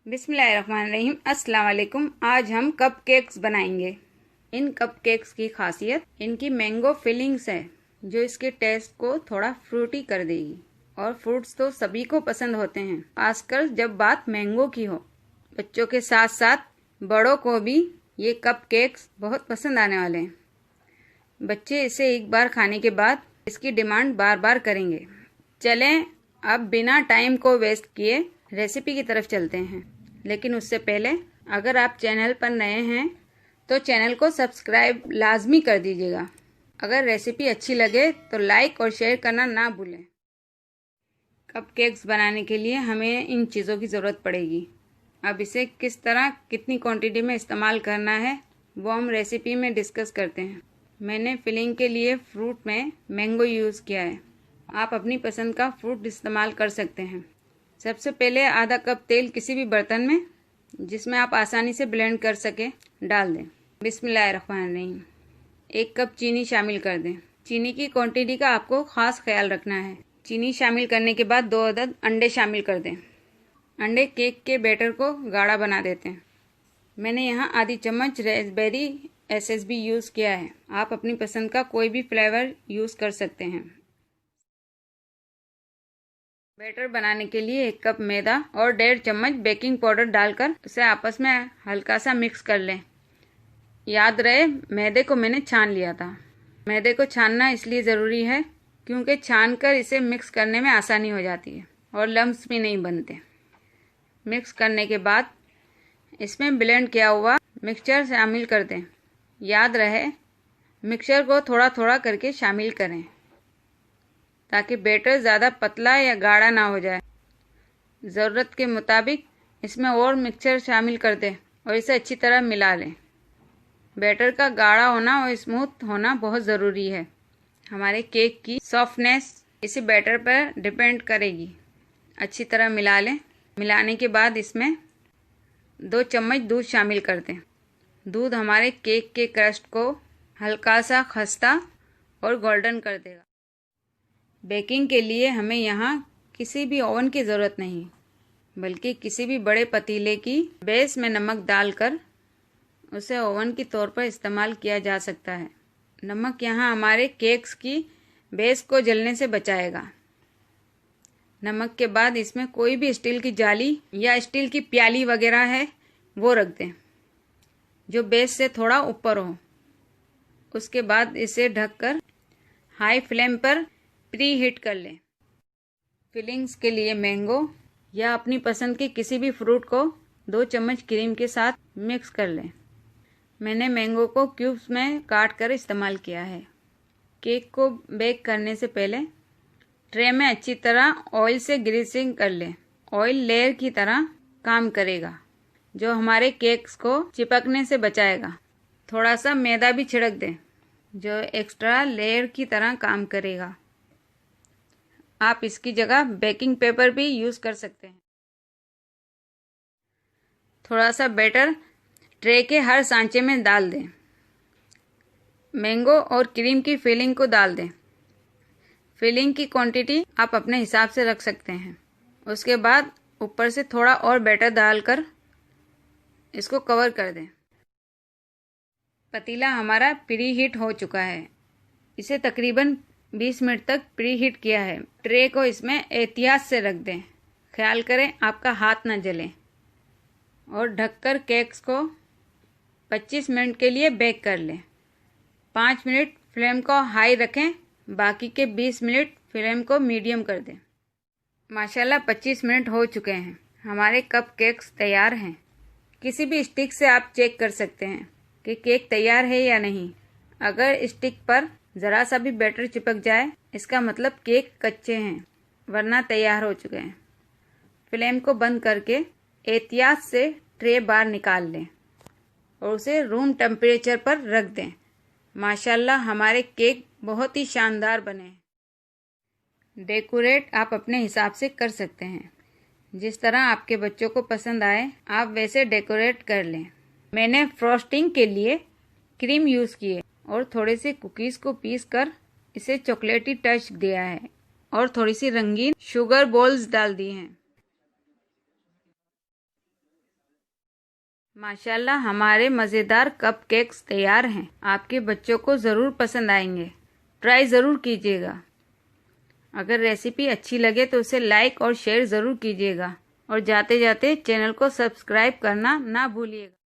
बिस्मिल्लाहिर्रहमानिर्रहीम। अस्सलाम वालेकुम। आज हम कप केक्स बनाएंगे। इन कप केक्स की खासियत इनकी मैंगो फिलिंग्स है, जो इसके टेस्ट को थोड़ा फ्रूटी कर देगी। और फ्रूट्स तो सभी को पसंद होते हैं, खासकर जब बात मैंगो की हो। बच्चों के साथ साथ बड़ों को भी ये कप केक्स बहुत पसंद आने वाले हैं। बच्चे इसे एक बार खाने के बाद इसकी डिमांड बार बार करेंगे। चलें अब बिना टाइम को वेस्ट किए रेसिपी की तरफ चलते हैं। लेकिन उससे पहले अगर आप चैनल पर नए हैं तो चैनल को सब्सक्राइब लाजमी कर दीजिएगा। अगर रेसिपी अच्छी लगे तो लाइक और शेयर करना ना भूलें। कप केक्स बनाने के लिए हमें इन चीज़ों की ज़रूरत पड़ेगी। अब इसे किस तरह कितनी क्वांटिटी में इस्तेमाल करना है वो हम रेसिपी में डिस्कस करते हैं। मैंने फिलिंग के लिए फ्रूट में मैंगो यूज़ किया है। आप अपनी पसंद का फ्रूट इस्तेमाल कर सकते हैं। सबसे पहले आधा कप तेल किसी भी बर्तन में, जिसमें आप आसानी से ब्लेंड कर सकें, डाल दें। बिस्मिल्लाहिर्रहमानिर्रहीम। 1 कप चीनी शामिल कर दें। चीनी की क्वांटिटी का आपको खास ख्याल रखना है। चीनी शामिल करने के बाद 2 अदद अंडे शामिल कर दें। अंडे केक के बैटर को गाढ़ा बना देते हैं। मैंने यहाँ आधी चम्मच रेसबेरी एसएसबी यूज़ किया है। आप अपनी पसंद का कोई भी फ्लेवर यूज़ कर सकते हैं। बैटर बनाने के लिए 1 कप मैदा और 1.5 चम्मच बेकिंग पाउडर डालकर उसे आपस में हल्का सा मिक्स कर लें। याद रहे मैदे को मैंने छान लिया था। मैदे को छानना इसलिए ज़रूरी है क्योंकि छानकर इसे मिक्स करने में आसानी हो जाती है और लम्स भी नहीं बनते। मिक्स करने के बाद इसमें ब्लेंड किया हुआ मिक्सचर शामिल कर दें। याद रहे मिक्सचर को थोड़ा थोड़ा करके शामिल करें ताकि बैटर ज़्यादा पतला या गाढ़ा ना हो जाए। ज़रूरत के मुताबिक इसमें और मिक्सचर शामिल कर दें और इसे अच्छी तरह मिला लें। बैटर का गाढ़ा होना और स्मूथ होना बहुत ज़रूरी है। हमारे केक की सॉफ्टनेस इसी बैटर पर डिपेंड करेगी। अच्छी तरह मिला लें। मिलाने के बाद इसमें 2 चम्मच दूध शामिल कर दें। दूध हमारे केक के क्रस्ट को हल्का सा खस्ता और गोल्डन कर देगा। बेकिंग के लिए हमें यहाँ किसी भी ओवन की ज़रूरत नहीं, बल्कि किसी भी बड़े पतीले की बेस में नमक डालकर उसे ओवन के तौर पर इस्तेमाल किया जा सकता है। नमक यहाँ हमारे केक्स की बेस को जलने से बचाएगा। नमक के बाद इसमें कोई भी स्टील की जाली या स्टील की प्याली वगैरह है वो रख दें, जो बेस से थोड़ा ऊपर हो। उसके बाद इसे ढककर हाई फ्लेम पर प्री हीट कर लें। फिलिंग्स के लिए मैंगो या अपनी पसंद के किसी भी फ्रूट को 2 चम्मच क्रीम के साथ मिक्स कर लें। मैंने मैंगो को क्यूब्स में काट कर इस्तेमाल किया है। केक को बेक करने से पहले ट्रे में अच्छी तरह ऑयल से ग्रीसिंग कर लें। ऑयल लेयर की तरह काम करेगा, जो हमारे केक्स को चिपकने से बचाएगा। थोड़ा सा मैदा भी छिड़क दें, जो एक्स्ट्रा लेयर की तरह काम करेगा। आप इसकी जगह बेकिंग पेपर भी यूज़ कर सकते हैं। थोड़ा सा बैटर ट्रे के हर सांचे में डाल दें। मैंगो और क्रीम की फिलिंग को डाल दें। फिलिंग की क्वांटिटी आप अपने हिसाब से रख सकते हैं। उसके बाद ऊपर से थोड़ा और बैटर डालकर इसको कवर कर दें। पतीला हमारा प्री हीट हो चुका है। इसे तकरीबन 20 मिनट तक प्री हीट किया है। ट्रे को इसमें एहतियात से रख दें। ख्याल करें आपका हाथ न जले। और ढककर केक्स को 25 मिनट के लिए बेक कर लें। 5 मिनट फ्लेम को हाई रखें, बाकी के 20 मिनट फ्लेम को मीडियम कर दें। माशाल्लाह 25 मिनट हो चुके हैं। हमारे कप केक्स तैयार हैं। किसी भी स्टिक से आप चेक कर सकते हैं कि केक तैयार है या नहीं। अगर स्टिक पर ज़रा सा भी बैटर चिपक जाए, इसका मतलब केक कच्चे हैं, वरना तैयार हो चुके हैं। फ्लेम को बंद करके एहतियात से ट्रे बाहर निकाल लें और उसे रूम टेम्परेचर पर रख दें। माशाल्लाह हमारे केक बहुत ही शानदार बने हैं। डेकोरेट आप अपने हिसाब से कर सकते हैं। जिस तरह आपके बच्चों को पसंद आए आप वैसे डेकोरेट कर लें। मैंने फ्रॉस्टिंग के लिए क्रीम यूज़ किए और थोड़े से कुकीज़ को पीस कर इसे चॉकलेटी टच दिया है और थोड़ी सी रंगीन शुगर बॉल्स डाल दी हैं। माशाल्लाह हमारे मज़ेदार कपकेक्स तैयार हैं। आपके बच्चों को ज़रूर पसंद आएंगे। ट्राई ज़रूर कीजिएगा। अगर रेसिपी अच्छी लगे तो उसे लाइक और शेयर ज़रूर कीजिएगा और जाते जाते चैनल को सब्सक्राइब करना ना भूलिएगा।